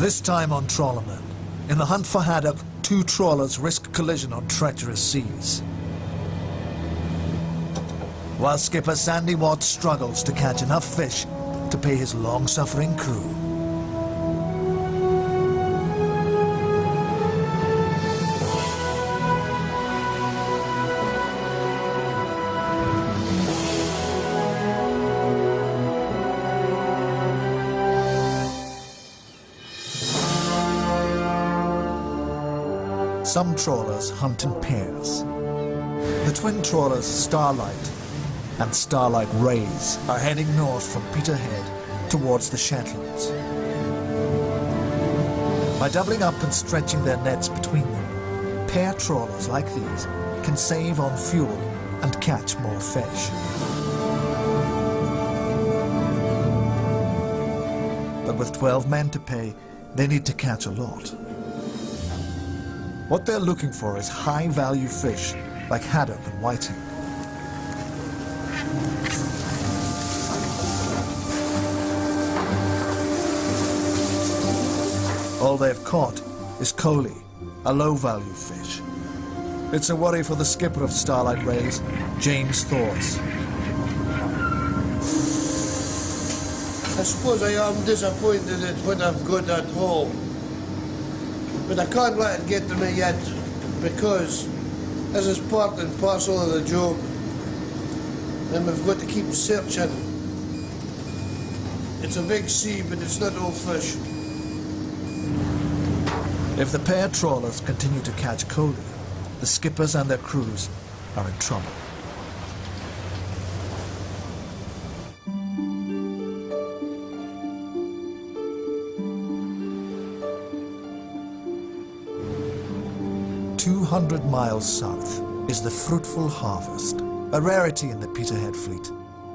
This time on Trawlerman. In the hunt for haddock, two trawlers risk collision on treacherous seas. While skipper Sandy Watts struggles to catch enough fish to pay his long-suffering crew. Some trawlers hunt in pairs. The twin trawlers Starlight and Starlight Rays are heading north from Peterhead towards the Shetlands. By doubling up and stretching their nets between them, pair trawlers like these can save on fuel and catch more fish. But with 12 men to pay, they need to catch a lot. What they're looking for is high-value fish like haddock and whiting. All they've caught is coley, a low-value fish. It's a worry for the skipper of Starlight Rays, James Thorse. I suppose I am disappointed at what I've got at home. But I can't let it get to me yet, because this is part and parcel of the job, and we've got to keep searching. It's a big sea, but it's not all fish. If the pair trawlers continue to catch coley, the skippers and their crews are in trouble. "200 miles south is the Fruitful Harvest, a rarity in the Peterhead fleet,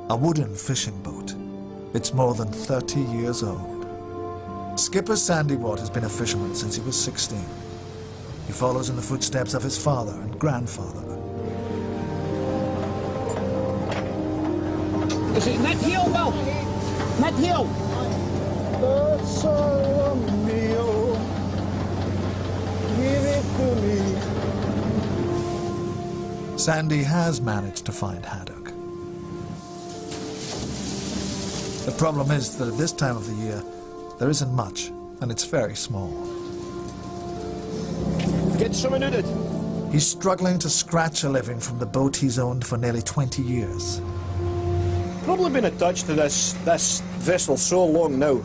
a wooden fishing boat. It's more than 30 years old. Skipper Sandy Watt has been a fisherman since he was 16. He follows in the footsteps of his father and grandfather. Is it net heel, Bill? Net heel. Give it to me. Sandy has managed to find haddock. The problem is that at this time of the year, there isn't much, and it's very small. Get something in it. He's struggling to scratch a living from the boat he's owned for nearly 20 years. Probably been attached to this vessel so long now.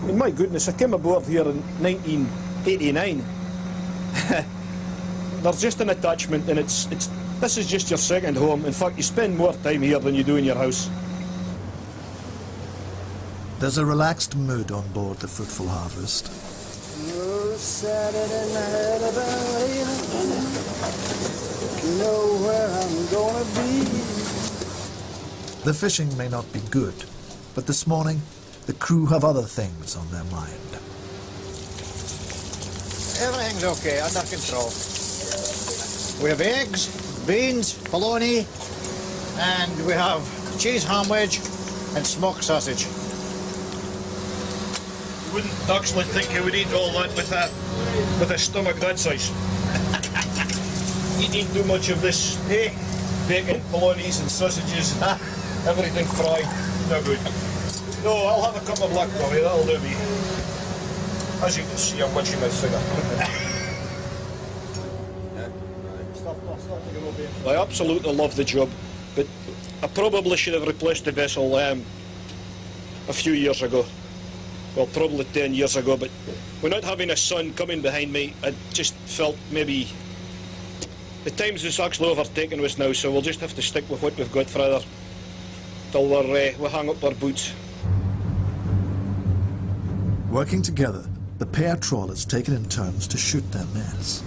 I mean, my goodness, I came aboard here in 1989. There's just an attachment, and this is just your second home. In fact, you spend more time here than you do in your house. There's a relaxed mood on board the Fruitful Harvest. Oh, Saturday night about 8, you know where I'm gonna be. The fishing may not be good, but this morning, the crew have other things on their mind. Everything's okay, under control. We have eggs, beans, bologna, and we have cheese sandwich and smoked sausage. You wouldn't actually think you would eat all that with a stomach that size. Eating too much of this bacon, bolognese and sausages, everything fried, no good. No, I'll have a cup of black coffee, that'll do me. As you can see, I'm watching my finger. I absolutely love the job, but I probably should have replaced the vessel a few years ago. Well, probably 10 years ago, but without having a son coming behind me, I just felt maybe the times is actually overtaken us now, so we'll just have to stick with what we've got further till we hang up our boots. Working together, the pair trawlers take it in turns to shoot their nets.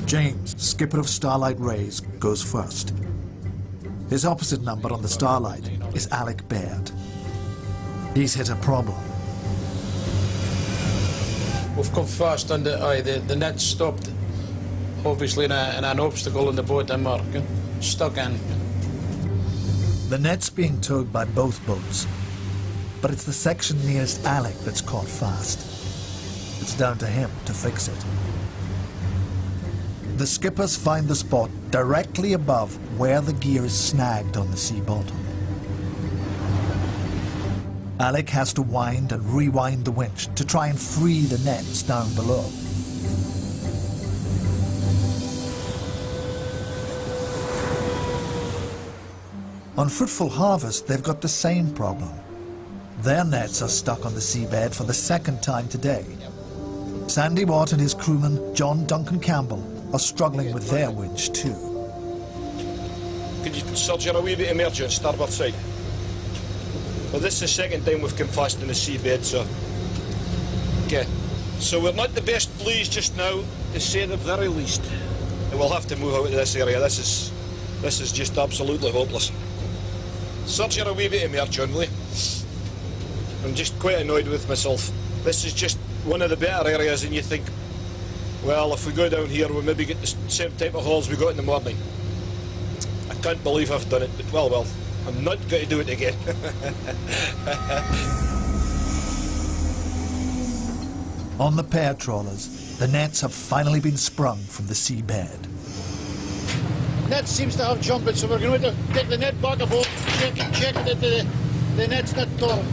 James, skipper of Starlight Rays, goes first. His opposite number on the Starlight is Alec Baird. He's hit a problem. we've come fast and the net stopped, obviously in an obstacle in the boat and we're stuck in. The net's being towed by both boats, but it's the section nearest Alec that's caught fast. It's down to him to fix it. The skippers find the spot directly above where the gear is snagged on the sea bottom. Alec has to wind and rewind the winch to try and free the nets down below. On Fruitful Harvest, they've got the same problem. Their nets are stuck on the seabed for the second time today. Sandy Watt and his crewman, John Duncan Campbell, are struggling with their winch too. Could you surge her a wee bit emergent, starboard side? Well, this is the second time we've come fast in the seabed, so... Okay, so we're not the best pleased just now, to say the very least. And we'll have to move out of this area. This is just absolutely hopeless. Surge her a wee bit emergent, will you? I'm just quite annoyed with myself. This is just one of the better areas, and you think, well, if we go down here, we'll maybe get the same type of hauls we got in the morning. I can't believe I've done it, but well, I'm not going to do it again. On the pair trawlers, the nets have finally been sprung from the seabed. Net seems to have jumped, so we're going to take the net back aboard, check that the net's not torn.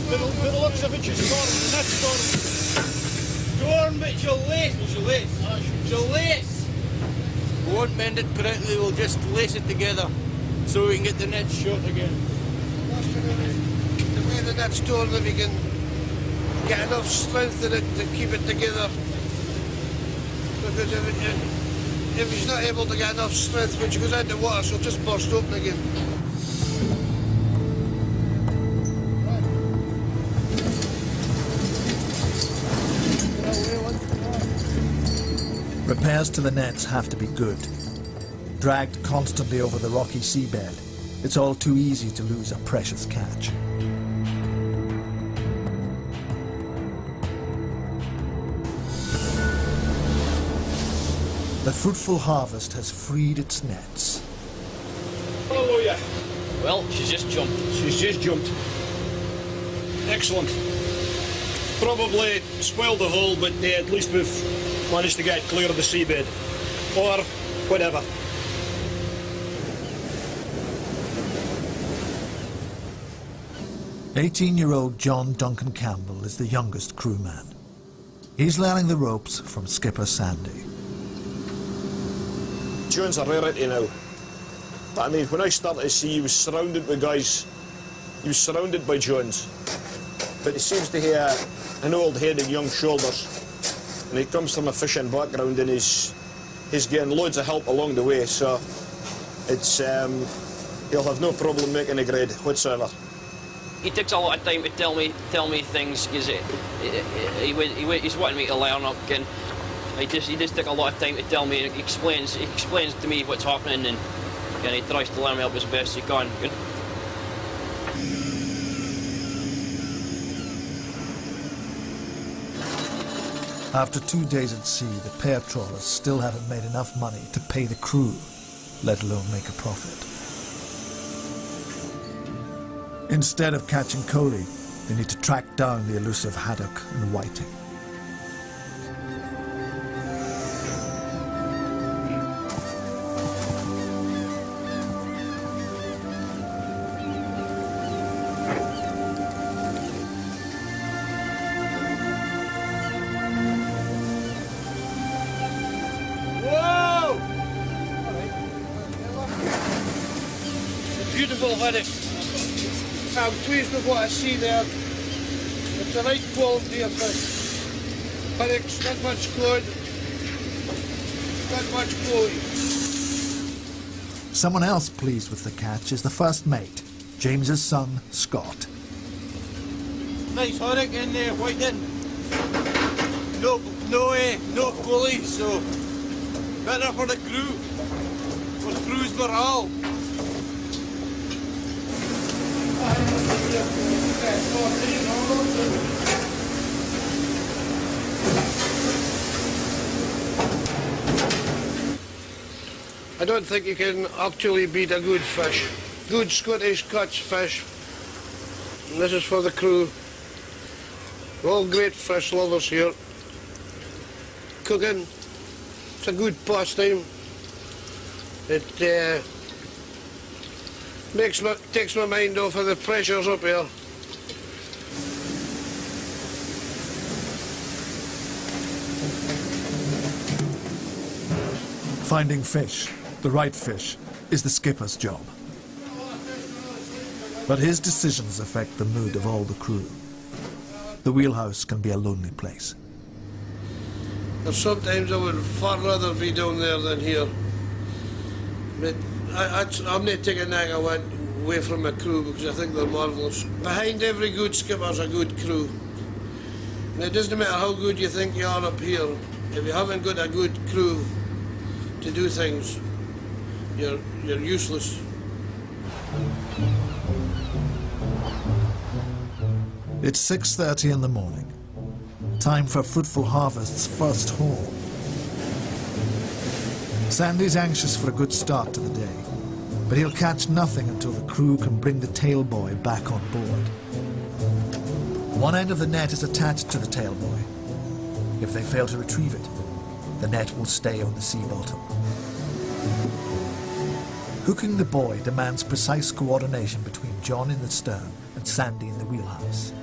For the looks of it, she's torn, the net's torn. Torn, but she'll lace. She'll lace. We won't bend it correctly, we'll just lace it together so we can get the net short again. The way the net's torn, if you can get enough strength in it to keep it together. Because if he's not able to get enough strength when she goes out the water, she'll just burst open again. Repairs to the nets have to be good. Dragged constantly over the rocky seabed, it's all too easy to lose a precious catch. The Fruitful Harvest has freed its nets. Hallelujah. Well, she's just jumped. She's just jumped. Excellent. Probably spoiled the hull, but at least we've managed to get clear of the seabed. Or whatever. "18-year-old John Duncan Campbell is the youngest crewman. He's learning the ropes from skipper Sandy. John's a rarity now. But I mean, when I started at sea, he was surrounded with guys. He was surrounded by Johns. But he seems to have an old head and young shoulders. And he comes from a fishing background, and he's getting loads of help along the way, so it's he'll have no problem making a grade whatsoever. He takes a lot of time to tell me things, because he's wanting me to learn up, and he just takes a lot of time to tell me. He explains to me what's happening, and he tries to learn me up as best he can. After 2 days at sea, the pair trawlers still haven't made enough money to pay the crew, let alone make a profit. Instead of catching Coley, they need to track down the elusive haddock and whiting. Beautiful haddock. I'm pleased with what I see there. It's a right quality of fish. Haddock's not much cod, not much quality. Someone else pleased with the catch is the first mate, James's son, Scott. Nice haddock in there, whiting. No pulleys, so better for the crew. For the crew's morale. I don't think you can actually beat a good fish. Good Scottish catch fish. And this is for the crew. We're all great fish lovers here. Cooking, it's a good pastime. It takes my mind off of the pressures up here. Finding fish, the right fish, is the skipper's job. But his decisions affect the mood of all the crew. The wheelhouse can be a lonely place. And sometimes I would far rather be down there than here. But I'm not taking that away from my crew because I think they're marvellous. Behind every good skipper's a good crew. And it doesn't matter how good you think you are up here, if you haven't got a good crew to do things, you're useless. It's 6:30 in the morning. Time for Fruitful Harvest's first haul. Sandy's anxious for a good start to the day, but he'll catch nothing until the crew can bring the tail buoy back on board. One end of the net is attached to the tail buoy. If they fail to retrieve it, the net will stay on the sea bottom. Hooking the buoy demands precise coordination between John in the stern and Sandy in the wheelhouse.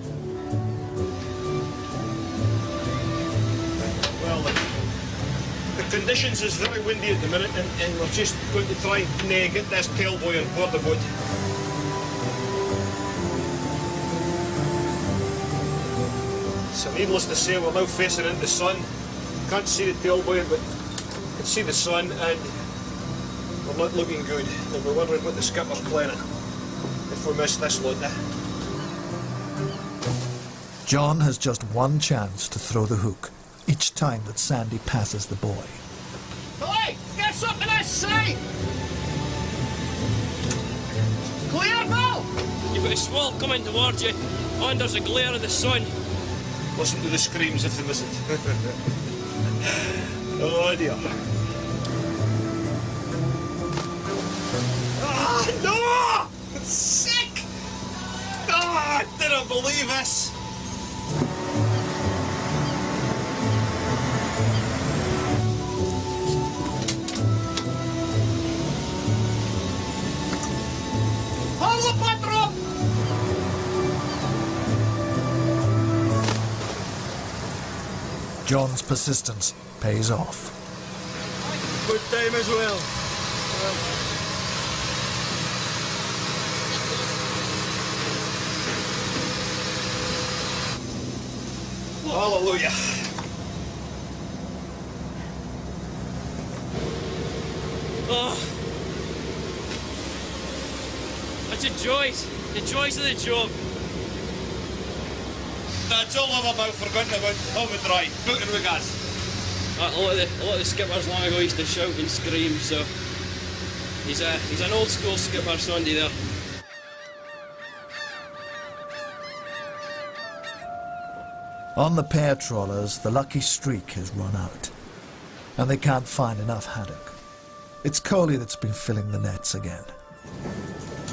Well, the conditions is very windy at the minute, and we're just going to try and get this tail buoy on board the boat. So needless to say, we're now facing into the sun. Can't see the tail buoy, but you can see the sun, and we're not looking good. And we're wondering what the skipper's planning if we miss this load. John has just one chance to throw the hook each time that Sandy passes the buoy. Hey, get something I say! Clear, Bill! You've got a swell coming towards you, under the glare of the sun. Listen to the screams if they miss it. Oh dear. Ah, no! It's sick! Ah, I didn't believe this! John's persistence pays off. Good time as well. Hallelujah. Oh. It's the joys of the job. That's all I'm about forgotten about home and dry, cooking with gas. A lot of the skippers long ago used to shout and scream, so he's an old school skipper, Sandy there. On the pair trawlers, the lucky streak has run out, and they can't find enough haddock. It's Coley that's been filling the nets again.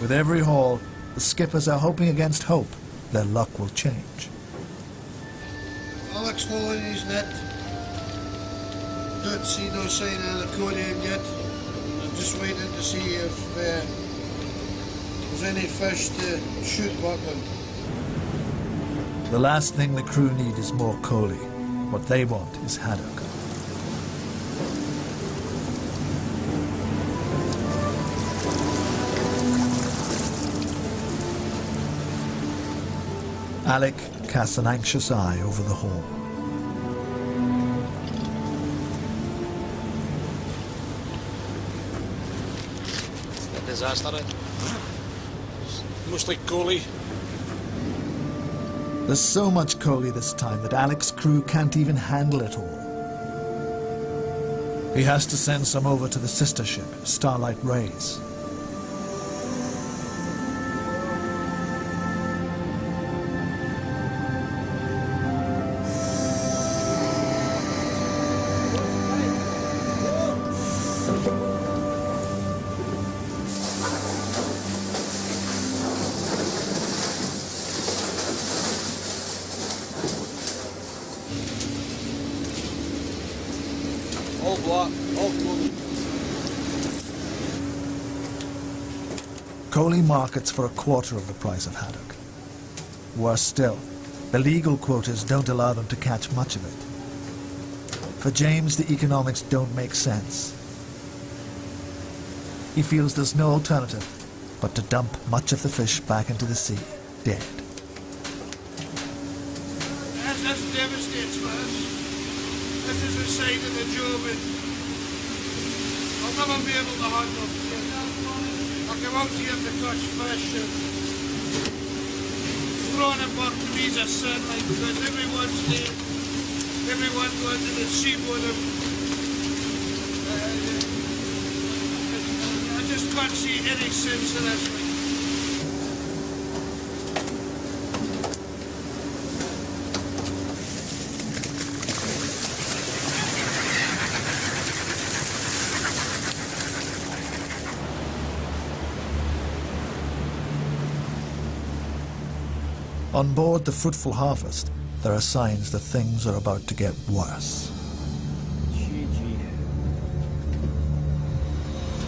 With every haul, the skippers are hoping against hope their luck will change. Alex hauling his net. Don't see no sign of the codium yet. I'm just waiting to see if there's any fish to shoot back on. The last thing the crew need is more Coley. What they want is haddock. Alec casts an anxious eye over the haul. It's a disaster. Mostly Coley. There's so much Coley this time that Alec's crew can't even handle it all. He has to send some over to the sister ship, Starlight Rays. all black, all cool. Coley markets for a quarter of the price of haddock. Worse still, the legal quotas don't allow them to catch much of it. For James, the economics don't make sense. He feels there's no alternative but to dump much of the fish back into the sea, dead. That's devastates us. This is the side of the job and I'll never be able to handle it. I come out here to catch fish and throwing it back to me is a sin, like, because everyone's there, everyone going to the sea with them. I just can't see any sense in this. Like. On board the Fruitful Harvest, there are signs that things are about to get worse.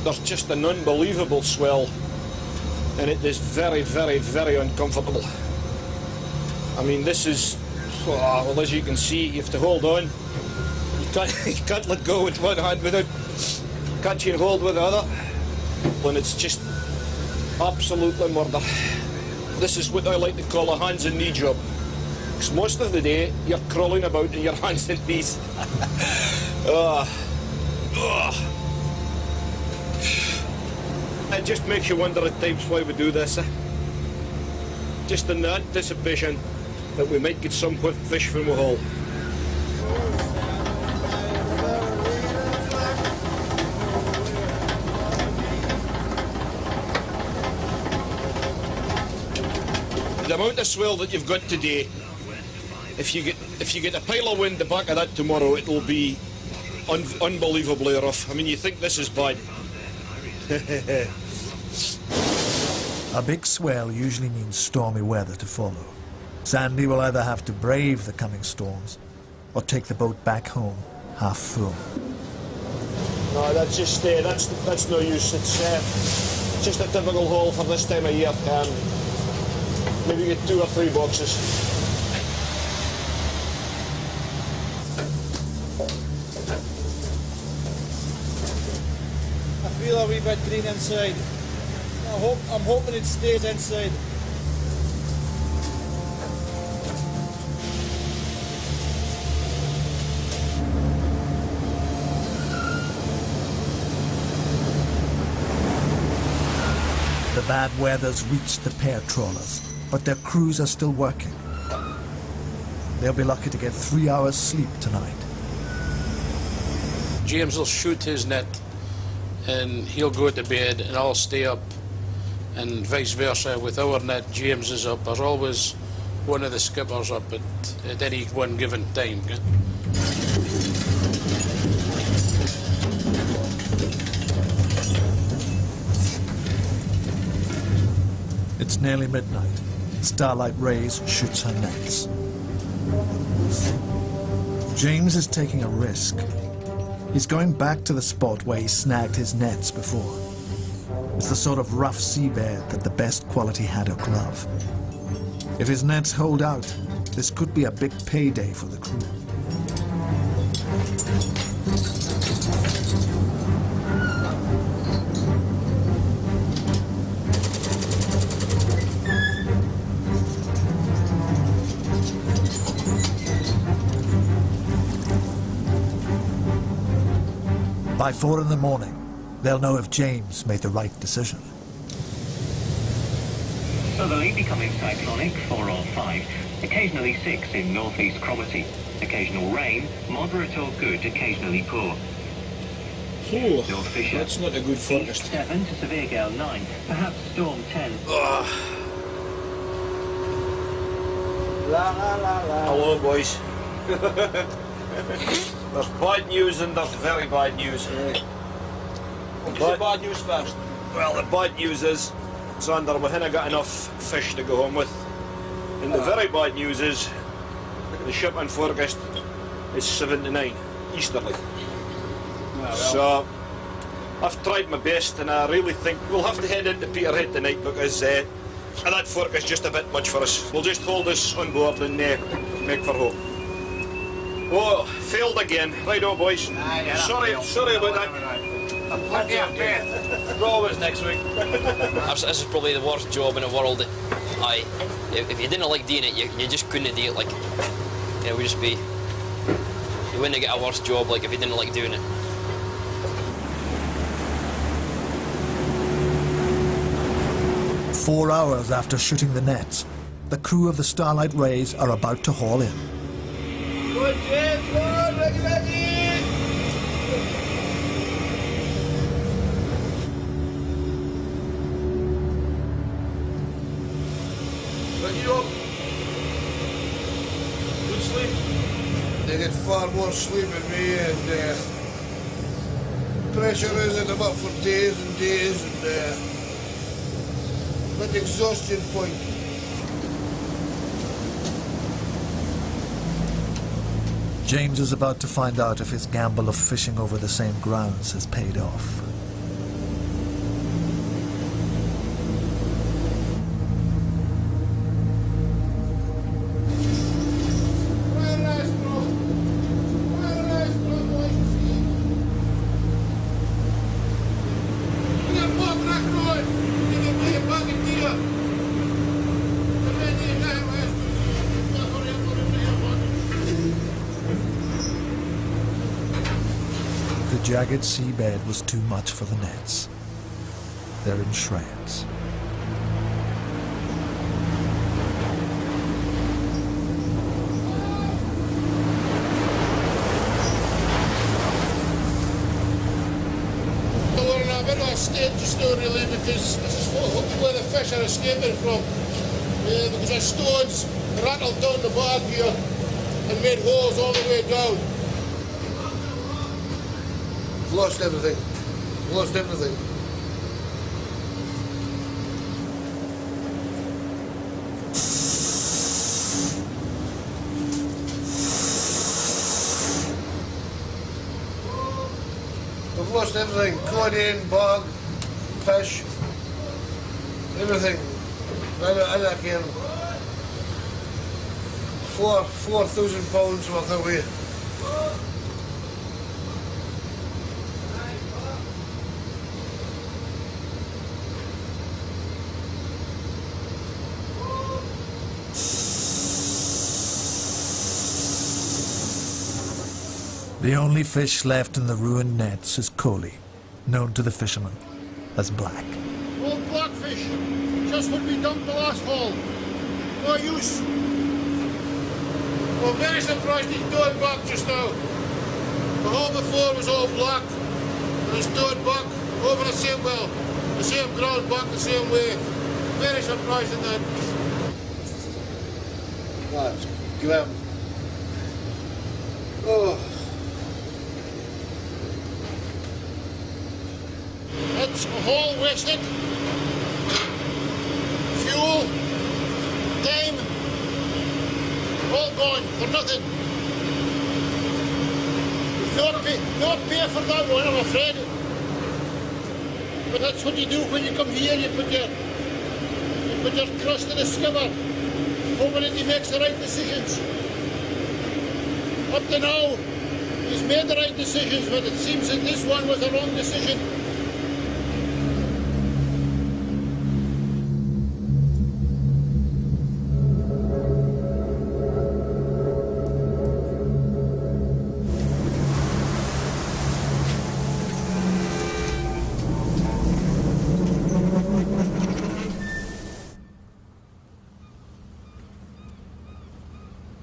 There's just an unbelievable swell, and it is very, very, very uncomfortable. I mean, this is, well, as you can see, you have to hold on. You can't let go with one hand without catching hold with the other. And it's just absolutely murder. This is what I like to call a hands and knee job. Because most of the day, you're crawling about in your hands and knees. It just makes you wonder at times why we do this. Just in the anticipation that we might get some fish from a haul. The amount of swell that you've got today, if you get a pile of wind the back of that tomorrow, it'll be unbelievably rough. I mean, you think this is bad. A big swell usually means stormy weather to follow. Sandy will either have to brave the coming storms or take the boat back home half full. No, that's just that's no use. It's just a typical haul for this time of year. Maybe get 2 or 3 boxes. I feel a wee bit green inside. I'm hoping it stays inside. The bad weather's reached the pair trawlers, but their crews are still working. They'll be lucky to get 3 hours sleep tonight. James will shoot his net and he'll go to bed and I'll stay up, and vice versa. With our net, James is up. There's always one of the skippers up at any one given time. It's nearly midnight. Starlight rays shoots her nets. James is taking a risk. He's going back to the spot where he snagged his nets before. It's the sort of rough seabed that the best quality haddock love. If his nets hold out, this could be a big payday for the crew. By 4 in the morning, they'll know if James made the right decision. Southerly becoming cyclonic, 4 or 5, occasionally 6 in northeast Cromarty. Occasional rain, moderate or good, occasionally poor. Oh, North Fisher, that's not a good forecast. 7 to severe gale 9, perhaps storm 10. La la la la. Hello, boys. There's bad news and there's very bad news. What's the bad news first? Well, the bad news is, Sander, we haven't got enough fish to go home with. And the very bad news is, the shipment forecast is 7 to 9, easterly. So I've tried my best, and I really think we'll have to head into Peterhead tonight because that fork is just a bit much for us. We'll just hold us on board and make for home. Oh, failed again. Right on, boys. Sorry about that. Always next week. This is probably the worst job in the world. Aye, if you didn't like doing it, you just couldn't do it. Like, it would just be, you wouldn't get a worse job like if you didn't like doing it. Four hours after shooting the nets, the crew of the Starlight Rays are about to haul in. Good, James, good, ready. Ready up. Good sleep. They get far more sleep than me, and pressure is at them up for days and days, and at exhaustion point. James is about to find out if his gamble of fishing over the same grounds has paid off. The jagged seabed was too much for the nets. They're in shreds. We're in a bit of a state just now, really, because this is where the fish are escaping from. Because the stones rattled down the bog here and made holes all the way down. Lost everything. Lost everything. We've lost everything. Codeine, bog, fish, everything. And again, 4,000 pounds worth of weight. The only fish left in the ruined nets is Coley, known to the fishermen as Black. Old blackfish, just what we dumped the last haul. No use. I'm very surprised he's towed back just now. The haul before was all black, and he's towed back over the same well, the same ground, back the same way. Very surprised at that. That's grim. Oh. It's all wasted. Fuel, time, all gone for nothing. Not pay for that one, I'm afraid. But that's what you do when you come here. You put your trust in a skipper, hoping that he makes the right decisions. Up to now, he's made the right decisions, but it seems that this one was the wrong decision.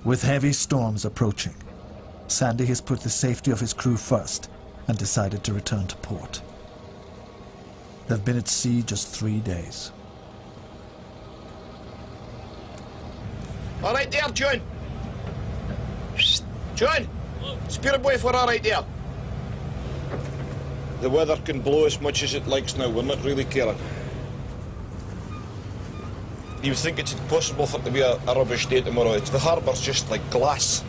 With heavy storms approaching, Sandy has put the safety of his crew first and decided to return to port. They've been at sea just 3 days. All right there, John. John, spear away for all right there. The weather can blow as much as it likes now. We're not really caring. You would think it's impossible for it to be a rubbish day tomorrow. The harbour's just like glass.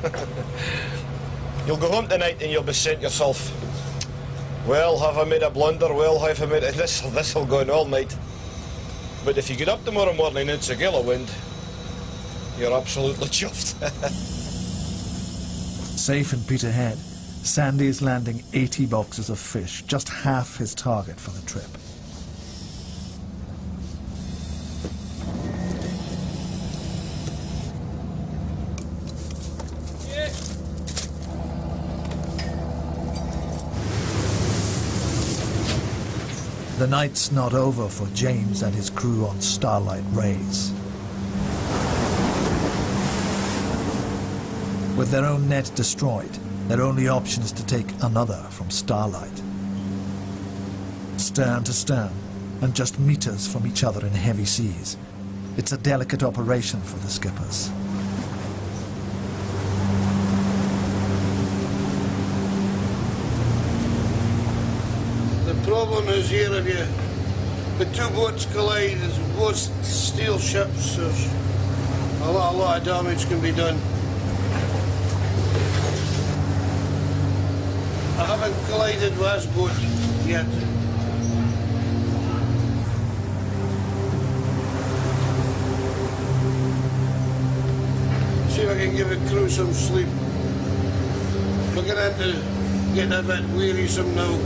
You'll go home tonight and you'll be saying to yourself, Well, have I made a blunder? Well, have I made it? This'll go on all night. But if you get up tomorrow morning and it's a gale of wind, you're absolutely chuffed. Safe in Peterhead, Sandy is landing 80 boxes of fish, just half his target for the trip. The night's not over for James and his crew on Starlight Rays. With their own net destroyed, their only option is to take another from Starlight. Stern to stern, and just meters from each other in heavy seas. It's a delicate operation for the skippers. The problem is here, if the two boats collide, as both steel ships, there's a lot of damage can be done. I haven't collided with this boat yet. See if I can give the crew some sleep. Looking into getting a bit wearisome now.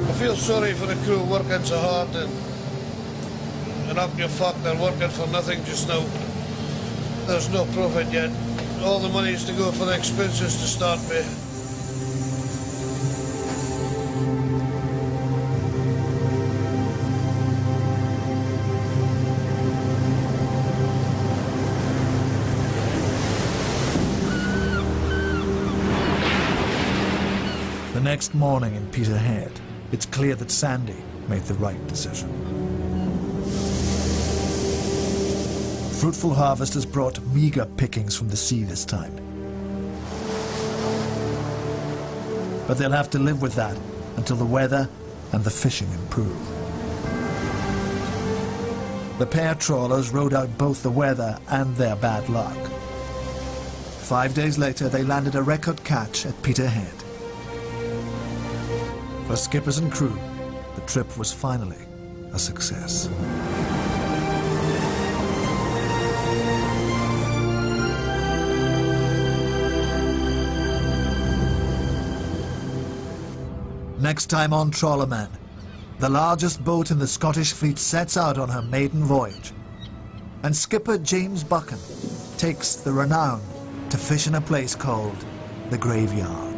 I feel sorry for the crew working so hard and up your fuck, they're working for nothing just now. There's no profit yet. All the money is to go for the expenses to start with. The next morning in Peterhead, it's clear that Sandy made the right decision. Fruitful Harvest has brought meager pickings from the sea this time. But they'll have to live with that until the weather and the fishing improve. The pair trawlers rode out both the weather and their bad luck. 5 days later, they landed a record catch at Peterhead. For skippers and crew, the trip was finally a success. Next time on Trawlerman, the largest boat in the Scottish fleet sets out on her maiden voyage, and skipper James Buchan takes the renown to fish in a place called the Graveyard.